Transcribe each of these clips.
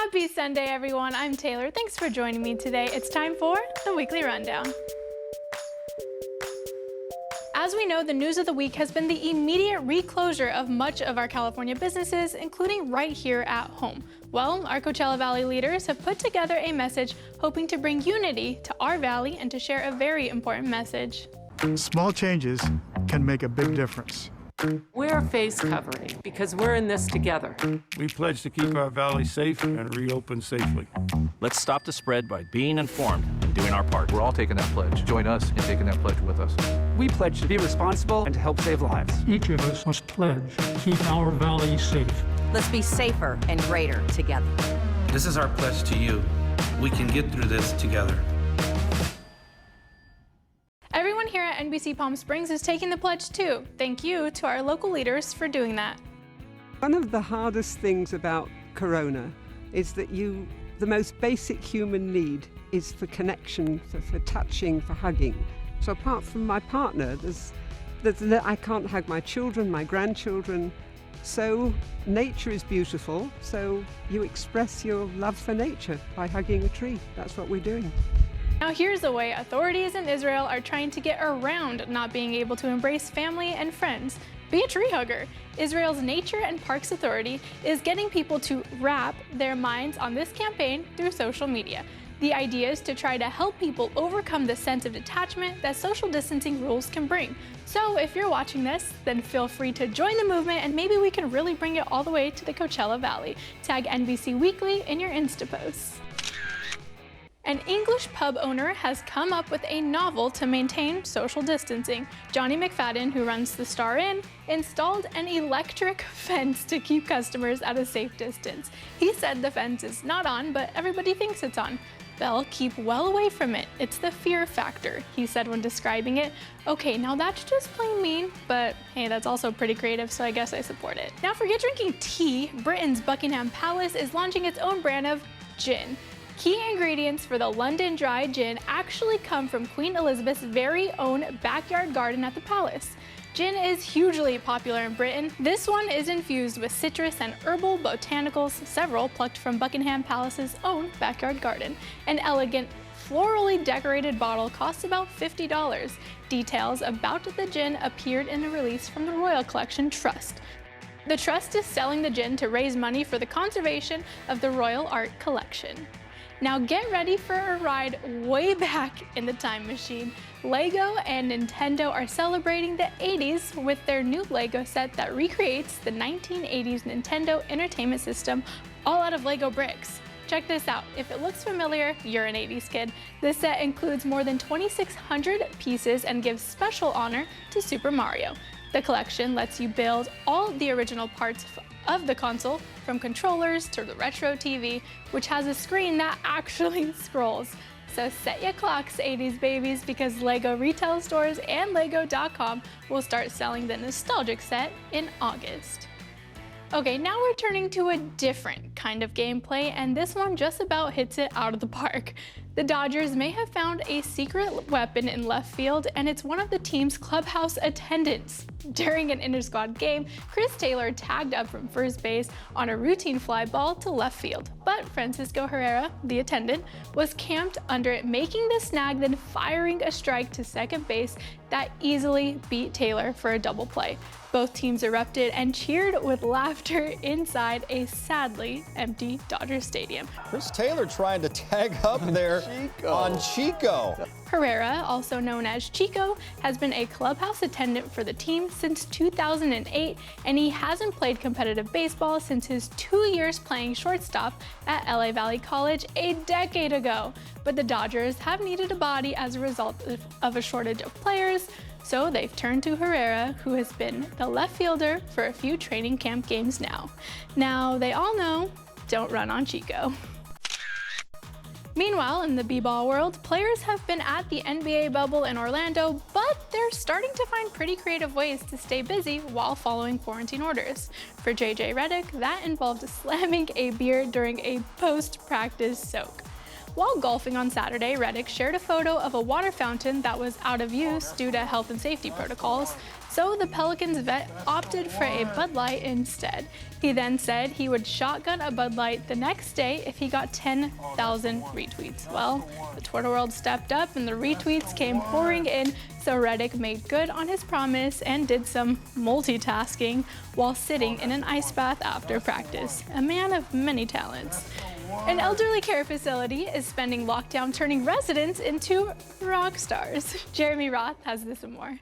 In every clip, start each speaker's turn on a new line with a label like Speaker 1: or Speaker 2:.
Speaker 1: Happy Sunday, everyone. I'm Taylor. Thanks for joining me today. It's time for the Weekly Rundown. As we know, the news of the week has been the immediate reclosure of much of our California businesses, including right here at home. Well, our Coachella Valley leaders have put together a message hoping to bring unity to our valley and to share a very important message.
Speaker 2: Small changes can make a big difference.
Speaker 3: Wear face covering because we're in this together.
Speaker 4: We pledge to keep our valley safe and reopen safely.
Speaker 5: Let's stop the spread by being informed and doing our part.
Speaker 6: We're all taking that pledge. Join us in taking that pledge with us.
Speaker 7: We pledge to be responsible and to help save lives.
Speaker 8: Each of us must pledge to keep our valley safe.
Speaker 9: Let's be safer and greater together.
Speaker 10: This is our pledge to you. We can get through this together.
Speaker 1: Everyone here at NBC Palm Springs is taking the pledge too. Thank you to our local leaders for doing that.
Speaker 11: One of the hardest things about Corona is that the most basic human need is for connection, for touching, for hugging. So apart from my partner, I can't hug my children, my grandchildren. So nature is beautiful, so you express your love for nature by hugging a tree. That's what we're doing.
Speaker 1: Now here's the way authorities in Israel are trying to get around not being able to embrace family and friends. Be a tree hugger. Israel's Nature and Parks Authority is getting people to wrap their minds on this campaign through social media. The idea is to try to help people overcome the sense of detachment that social distancing rules can bring. So if you're watching this, then feel free to join the movement and maybe we can really bring it all the way to the Coachella Valley. Tag NBC Weekly in your Insta posts. An English pub owner has come up with a novel to maintain social distancing. Johnny McFadden, who runs the Star Inn, installed an electric fence to keep customers at a safe distance. He said the fence is not on, but everybody thinks it's on. They'll keep well away from it. It's the fear factor, he said when describing it. Okay, now that's just plain mean, but hey, that's also pretty creative, so I guess I support it. Now forget drinking tea. Britain's Buckingham Palace is launching its own brand of gin. Key ingredients for the London Dry Gin actually come from Queen Elizabeth's very own backyard garden at the palace. Gin is hugely popular in Britain. This one is infused with citrus and herbal botanicals, several plucked from Buckingham Palace's own backyard garden. An elegant, florally decorated bottle costs about $50. Details about the gin appeared in a release from the Royal Collection Trust. The trust is selling the gin to raise money for the conservation of the Royal Art Collection. Now get ready for a ride way back in the time machine. Lego and Nintendo are celebrating the 80s with their new Lego set that recreates the 1980s Nintendo Entertainment System all out of Lego bricks. Check this out. If it looks familiar, you're an 80s kid. This set includes more than 2,600 pieces and gives special honor to Super Mario. The collection lets you build all the original parts of the console, from controllers to the retro TV, which has a screen that actually scrolls. So set your clocks, 80s babies, because Lego retail stores and Lego.com will start selling the nostalgic set in August. Okay, now we're turning to a different kind of gameplay, and this one just about hits it out of the park. The Dodgers may have found a secret weapon in left field, and it's one of the team's clubhouse attendants. During an inter-squad game, Chris Taylor tagged up from first base on a routine fly ball to left field, but Francisco Herrera, the attendant, was camped under it, making the snag, then firing a strike to second base that easily beat Taylor for a double play. Both teams erupted and cheered with laughter inside a sadly empty Dodgers stadium.
Speaker 12: Chris Taylor trying to tag up there on Chico.
Speaker 1: Herrera, also known as Chico, has been a clubhouse attendant for the team since 2008, and he hasn't played competitive baseball since his 2 years playing shortstop at LA Valley College a decade ago. But the Dodgers have needed a body as a result of a shortage of players, so they've turned to Herrera, who has been the left fielder for a few training camp games now. Now, they all know, don't run on Chico. Meanwhile, in the b-ball world, players have been at the NBA bubble in Orlando, but they're starting to find pretty creative ways to stay busy while following quarantine orders. For JJ Redick, that involved slamming a beer during a post-practice soak. While golfing on Saturday, Redick shared a photo of a water fountain that was out of use due to health and safety protocols. so the Pelicans vet opted for a Bud Light instead. He then said he would shotgun a Bud Light the next day if he got 10,000 retweets. Well, the Twitter world stepped up and the retweets came pouring in, so Reddick made good on his promise and did some multitasking while sitting in an ice bath after practice. A man of many talents. An elderly care facility is spending lockdown turning residents into rock stars. Jeremy Roth has this and more.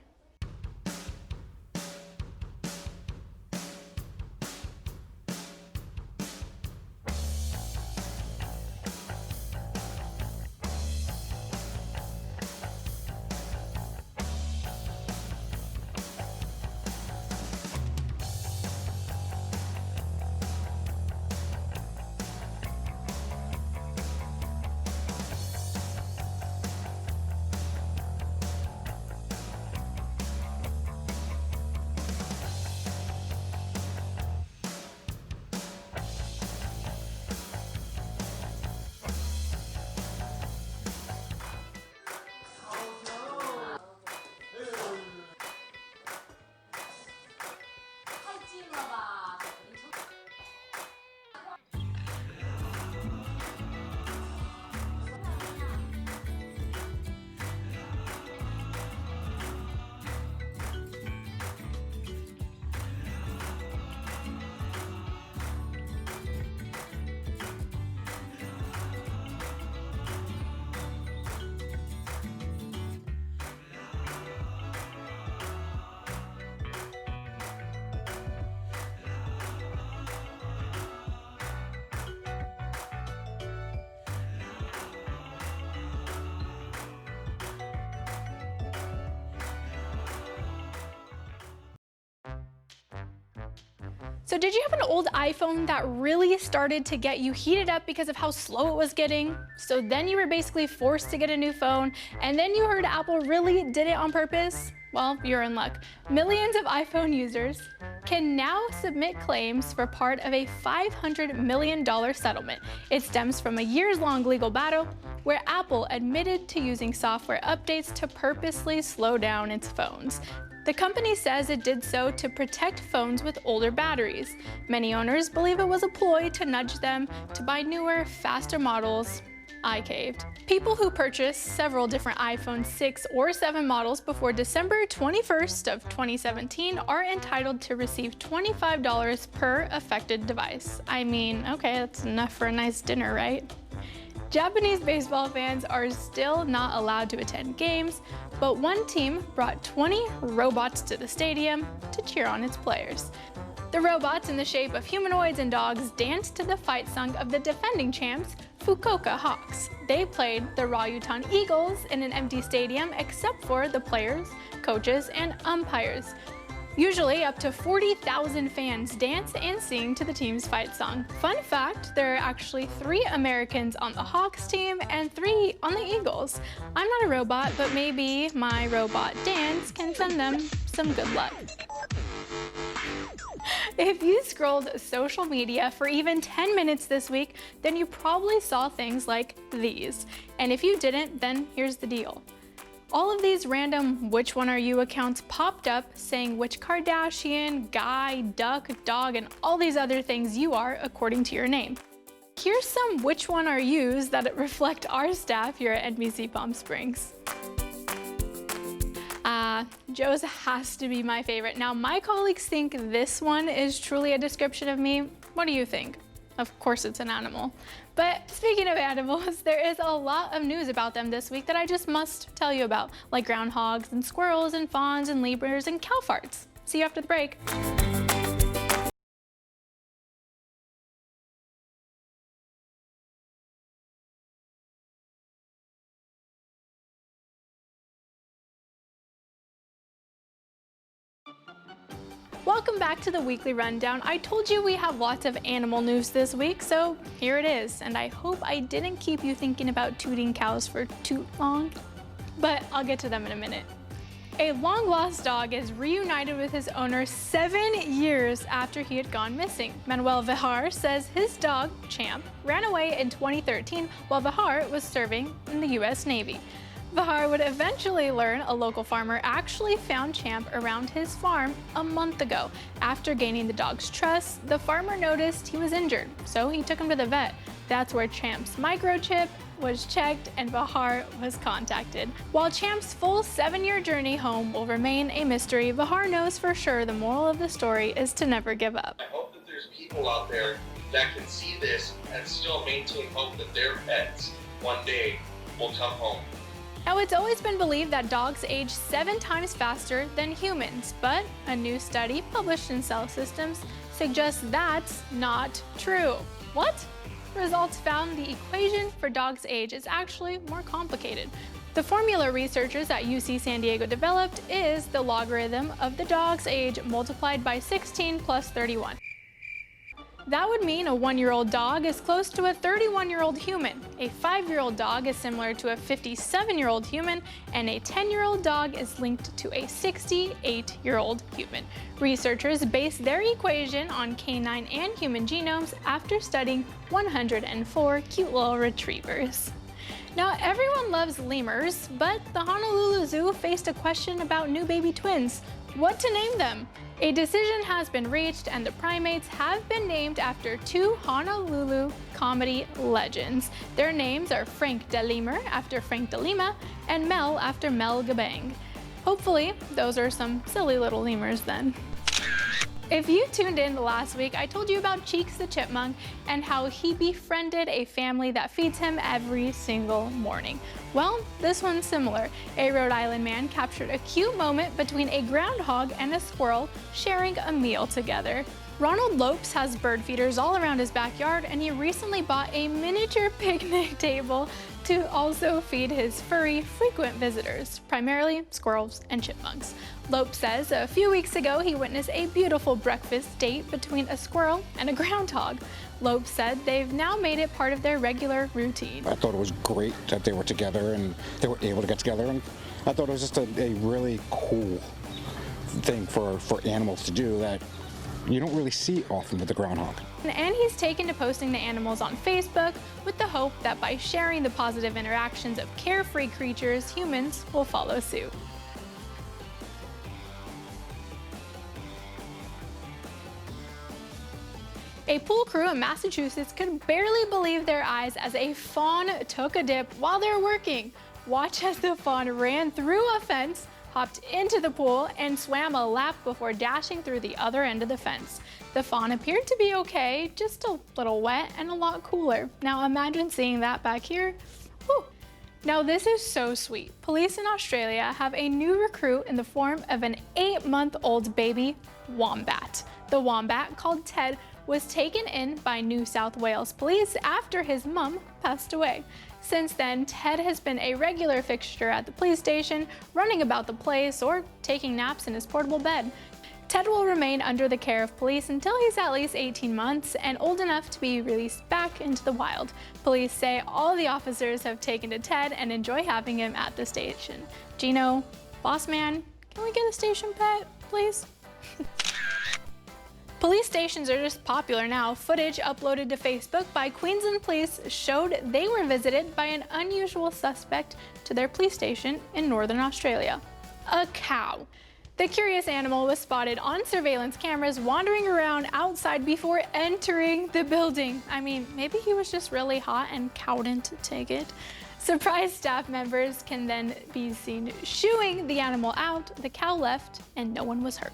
Speaker 1: So did you have an old iPhone that really started to get you heated up because of how slow it was getting? So then you were basically forced to get a new phone, and then you heard Apple really did it on purpose? Well, you're in luck. Millions of iPhone users can now submit claims for part of a $500 million settlement. It stems from a years-long legal battle where Apple admitted to using software updates to purposely slow down its phones. The company says it did so to protect phones with older batteries. Many owners believe it was a ploy to nudge them to buy newer, faster models. I caved. People who purchased several different iPhone 6 or 7 models before December 21st of 2017 are entitled to receive $25 per affected device. I mean, okay, that's enough for a nice dinner, right? Japanese baseball fans are still not allowed to attend games, but one team brought 20 robots to the stadium to cheer on its players. The robots, in the shape of humanoids and dogs, danced to the fight song of the defending champs, Fukuoka Hawks. They played the Ryutan Eagles in an empty stadium except for the players, coaches, and umpires. Usually up to 40,000 fans dance and sing to the team's fight song. Fun fact, there are actually 3 Americans on the Hawks team and 3 on the Eagles. I'm not a robot, but maybe my robot dance can send them some good luck. If you scrolled social media for even 10 minutes this week, then you probably saw things like these. And if you didn't, then here's the deal. All of these random which one are you accounts popped up saying which Kardashian, guy, duck, dog, and all these other things you are according to your name. Here's some which one are yous that reflect our staff here at NBC Palm Springs. Joe's has to be my favorite. Now, my colleagues think this one is truly a description of me. What do you think? Of course it's an animal. But speaking of animals, there is a lot of news about them this week that I just must tell you about, like groundhogs and squirrels and fawns and lemurs and cow farts. See you after the break. Welcome back to the weekly rundown. I told you we have lots of animal news this week, so here it is. And I hope I didn't keep you thinking about tooting cows for too long, but I'll get to them in a minute. A long-lost dog is reunited with his owner 7 years after he had gone missing. Manuel Villar says his dog, Champ, ran away in 2013 while Villar was serving in the U.S. Navy. Bahar would eventually learn a local farmer actually found Champ around his farm a month ago. After gaining the dog's trust, the farmer noticed he was injured, so he took him to the vet. That's where Champ's microchip was checked and Bahar was contacted. While Champ's full 7-year journey home will remain a mystery, Bahar knows for sure the moral of the story is to never give up.
Speaker 13: I hope that there's people out there that can see this and still maintain hope that their pets one day will come home.
Speaker 1: Now, it's always been believed that dogs age 7 times faster than humans, but a new study published in Cell Systems suggests that's not true. What? Results found the equation for dogs' age is actually more complicated. The formula researchers at UC San Diego developed is the logarithm of the dog's age multiplied by 16 plus 31. That would mean a 1-year-old dog is close to a 31-year-old human. A 5-year-old dog is similar to a 57-year-old human, and a 10-year-old dog is linked to a 68-year-old human. Researchers based their equation on canine and human genomes after studying 104 cute little retrievers. Now, everyone loves lemurs, but the Honolulu Zoo faced a question about new baby twins. What to name them? A decision has been reached, and the primates have been named after 2 Honolulu comedy legends. Their names are Frank de Lemur, after Frank de Lima, and Mel, after Mel Gabang. Hopefully, those are some silly little lemurs then. If you tuned in last week, I told you about Cheeks the chipmunk and how he befriended a family that feeds him every single morning. Well, this one's similar. A Rhode Island man captured a cute moment between a groundhog and a squirrel sharing a meal together. Ronald Lopes has bird feeders all around his backyard, and he recently bought a miniature picnic table to also feed his furry frequent visitors, primarily squirrels and chipmunks. Lopes says a few weeks ago he witnessed a beautiful breakfast date between a squirrel and a groundhog. Lopes said they've now made it part of their regular routine.
Speaker 14: I thought it was great that they were together and they were able to get together, and I thought it was just a really cool thing for animals to do that you don't really see often with the groundhog.
Speaker 1: And he's taken to posting the animals on Facebook with the hope that by sharing the positive interactions of carefree creatures, humans will follow suit. A pool crew in Massachusetts could barely believe their eyes as a fawn took a dip while they're working. Watch as the fawn ran through a fence, hopped into the pool, and swam a lap before dashing through the other end of the fence. The fawn appeared to be okay, just a little wet and a lot cooler. Now imagine seeing that back here. Whew. Now this is so sweet. Police in Australia have a new recruit in the form of an 8-month-old baby wombat. The wombat, called Ted, was taken in by New South Wales police after his mum passed away. Since then, Ted has been a regular fixture at the police station, running about the place or taking naps in his portable bed. Ted will remain under the care of police until he's at least 18 months and old enough to be released back into the wild. Police say all the officers have taken to Ted and enjoy having him at the station. Gino, boss man, can we get a station pet, please? Police stations are just popular now. Footage uploaded to Facebook by Queensland police showed they were visited by an unusual suspect to their police station in Northern Australia. A cow. The curious animal was spotted on surveillance cameras wandering around outside before entering the building. I mean, maybe he was just really hot and couldn't take it. Surprised staff members can then be seen shooing the animal out. The cow left and no one was hurt.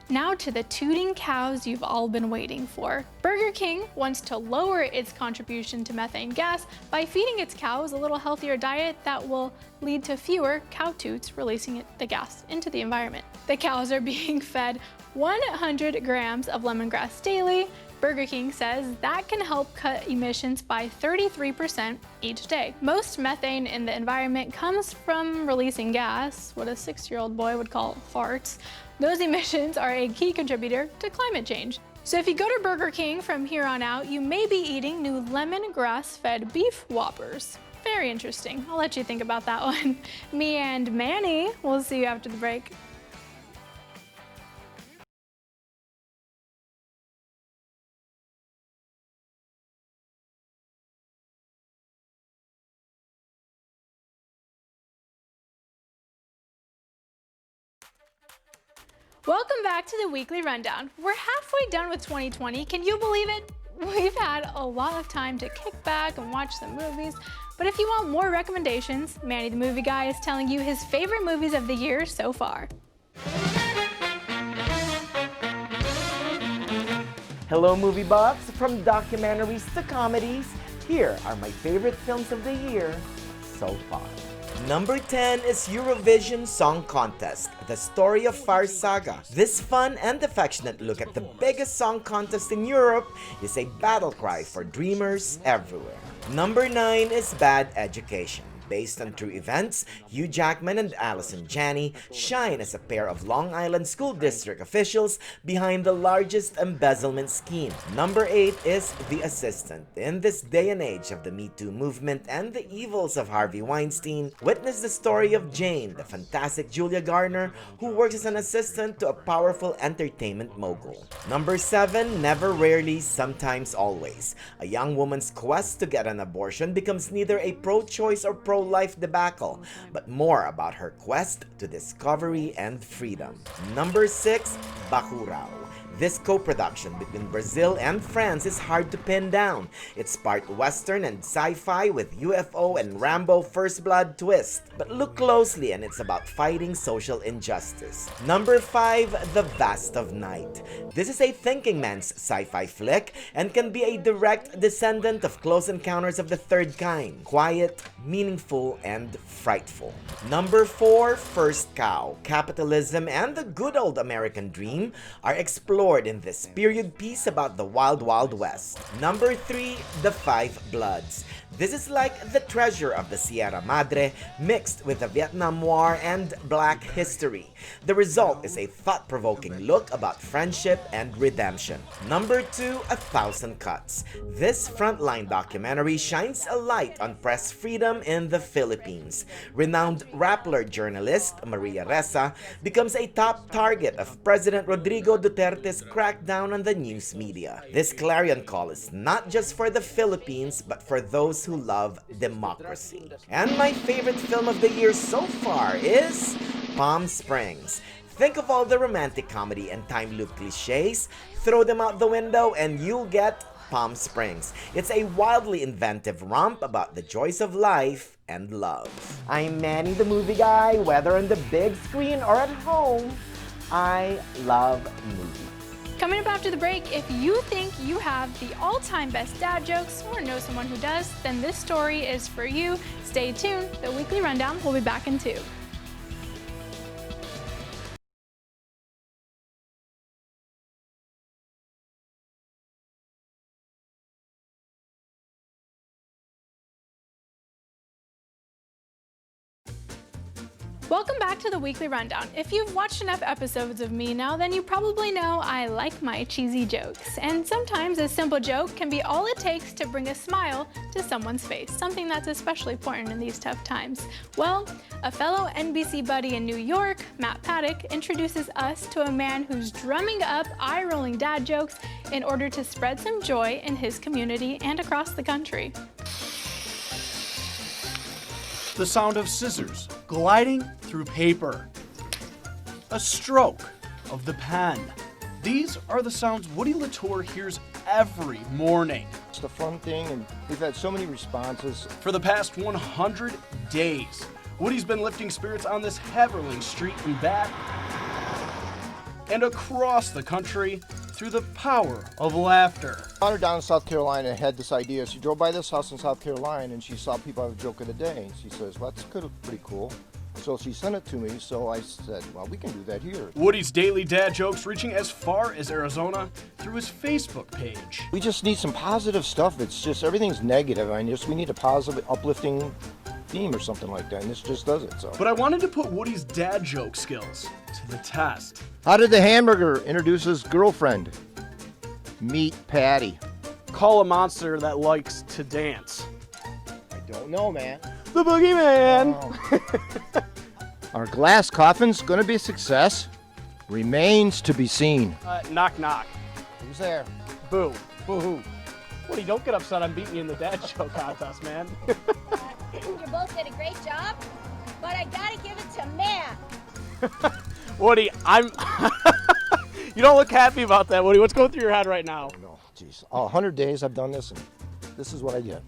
Speaker 1: Now to the tooting cows you've all been waiting for. Burger King wants to lower its contribution to methane gas by feeding its cows a little healthier diet that will lead to fewer cow toots releasing the gas into the environment. The cows are being fed 100 grams of lemongrass daily. Burger King says that can help cut emissions by 33% each day. Most methane in the environment comes from releasing gas, what a 6-year-old boy would call farts. Those emissions are a key contributor to climate change. So if you go to Burger King from here on out, you may be eating new lemongrass-fed beef Whoppers. Very interesting. I'll let you think about that one. Me and Manny will see you after the break. Welcome back to the Weekly Rundown. We're halfway done with 2020. Can you believe it? We've had a lot of time to kick back and watch some movies. But if you want more recommendations, Manny the Movie Guy is telling you his favorite movies of the year so far.
Speaker 15: Hello movie buffs, from documentaries to comedies, here are my favorite films of the year so far. Number 10 is Eurovision Song Contest, The Story of Fire Saga. This fun and affectionate look at the biggest song contest in Europe is a battle cry for dreamers everywhere. Number 9 is Bad Education. Based on true events, Hugh Jackman and Allison Janney shine as a pair of Long Island School District officials behind the largest embezzlement scheme. Number 8 is The Assistant. In this day and age of the Me Too movement and the evils of Harvey Weinstein, witness the story of Jane, the fantastic Julia Garner, who works as an assistant to a powerful entertainment mogul. Number 7, Never, Rarely, Sometimes, Always. A young woman's quest to get an abortion becomes neither a pro-choice or pro-life debacle, but more about her quest to discovery and freedom. Number 6, Bacurau. This co-production between Brazil and France is hard to pin down. It's part Western and sci-fi with UFO and Rambo First Blood twist. But look closely and it's about fighting social injustice. Number 5, The Vast of Night. This is a thinking man's sci-fi flick and can be a direct descendant of Close Encounters of the Third Kind. Quiet, meaningful, and frightful. Number 4, First Cow. Capitalism and the good old American dream are explored in this period piece about the Wild Wild West. Number 3, The Five Bloods. This is like the treasure of the Sierra Madre mixed with the Vietnam War and Black history. The result is a thought-provoking look about friendship and redemption. Number 2, 1,000 Cuts. This frontline documentary shines a light on press freedom in the Philippines. Renowned Rappler journalist Maria Ressa becomes a top target of President Rodrigo Duterte's crackdown on the news media. This clarion call is not just for the Philippines, but for those who love democracy. And my favorite film of the year so far is Palm Springs. Think of all the romantic comedy and time loop cliches, throw them out the window, and you'll get Palm Springs. It's a wildly inventive romp about the joys of life and love. I'm Manny the Movie Guy. Whether on the big screen or at home, I love movies.
Speaker 1: Coming up after the break, if you think you have the all-time best dad jokes or know someone who does, then this story is for you. Stay tuned. The Weekly Rundown will be back in 2. Welcome back to the Weekly Rundown. If you've watched enough episodes of me now, then you probably know I like my cheesy jokes. And sometimes a simple joke can be all it takes to bring a smile to someone's face, something that's especially important in these tough times. Well, a fellow NBC buddy in New York, Matt Paddock, introduces us to a man who's drumming up eye-rolling dad jokes in order to spread some joy in his community and across the country.
Speaker 16: The sound of scissors gliding through paper. A stroke of the pen. These are the sounds Woody Latour hears every morning.
Speaker 17: It's the fun thing, and we've had so many responses.
Speaker 16: For the past 100 days, Woody's been lifting spirits on this Heverling Street and back, and across the country through the power of laughter.
Speaker 17: Daughter down in South Carolina had this idea. She drove by this house in South Carolina and she saw people have a joke of the day. And she says, well, that's pretty cool. So she sent it to me, so I said, well, we can do that here.
Speaker 16: Woody's daily dad jokes reaching as far as Arizona through his Facebook page.
Speaker 17: We just need some positive stuff. It's just, everything's negative. We need a positive, uplifting theme or something like that, and this just does it. So.
Speaker 16: But I wanted to put Woody's dad joke skills to the test.
Speaker 17: How did the hamburger introduce his girlfriend? Meet Patty.
Speaker 16: Call a monster that likes to dance.
Speaker 17: I don't know, man.
Speaker 16: The boogeyman.
Speaker 17: Oh. Our glass coffin's gonna be a success. Remains to be seen.
Speaker 16: Knock knock.
Speaker 17: Who's there?
Speaker 16: Boo.
Speaker 17: Boo-hoo.
Speaker 16: Woody, don't get upset I'm beating you in the dad joke contest, man.
Speaker 18: You both did a great job, but I gotta give it to Matt.
Speaker 16: Woody, I'm... You don't look happy about that, Woody. What's going through your head right now?
Speaker 17: No, geez. 100 days I've done this, and this is what I get.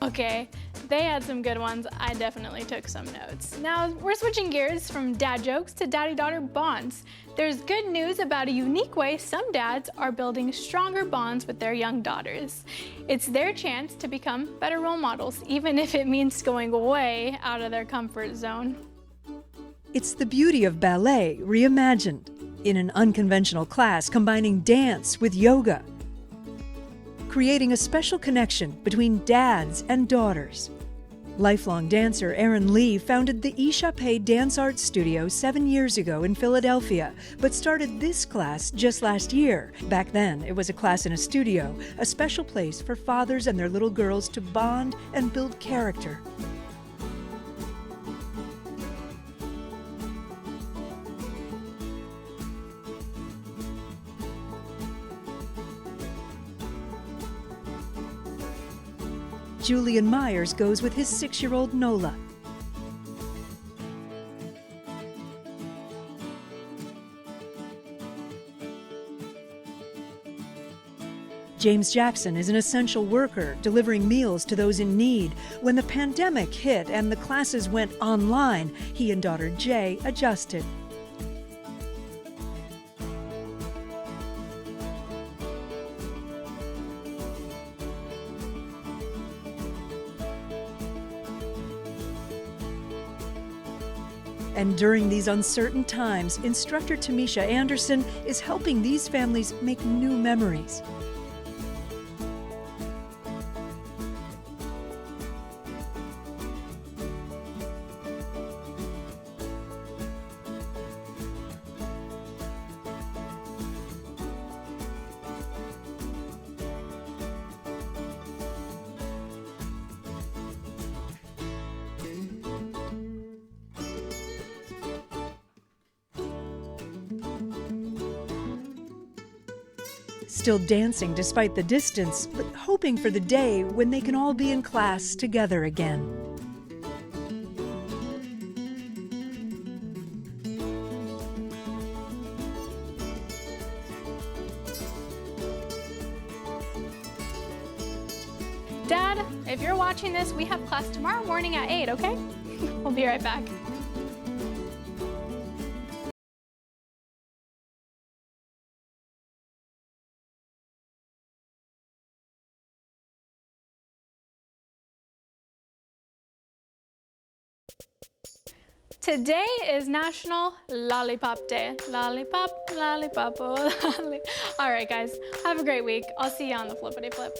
Speaker 1: Okay, they had some good ones. I definitely took some notes. Now we're switching gears from dad jokes to daddy-daughter bonds. There's good news about a unique way some dads are building stronger bonds with their young daughters. It's their chance to become better role models, even if it means going way out of their comfort zone.
Speaker 18: It's the beauty of ballet reimagined in an unconventional class combining dance with yoga, creating a special connection between dads and daughters. Lifelong dancer Erin Lee founded the Ishape Dance Arts Studio 7 years ago in Philadelphia, but started this class just last year. Back then, it was a class in a studio, a special place for fathers and their little girls to bond and build character. Julian Myers goes with his 6-year-old Nola. James Jackson is an essential worker delivering meals to those in need. When the pandemic hit and the classes went online, he and daughter Jay adjusted. And during these uncertain times, instructor Tamisha Anderson is helping these families make new memories. Still dancing despite the distance, but hoping for the day when they can all be in class together again.
Speaker 1: Dad, if you're watching this, we have class tomorrow morning at 8, okay? We'll be right back. Today is National Lollipop Day. Lollipop, lollipop, oh, lolly. All right, guys, have a great week. I'll see you on the flippity flip.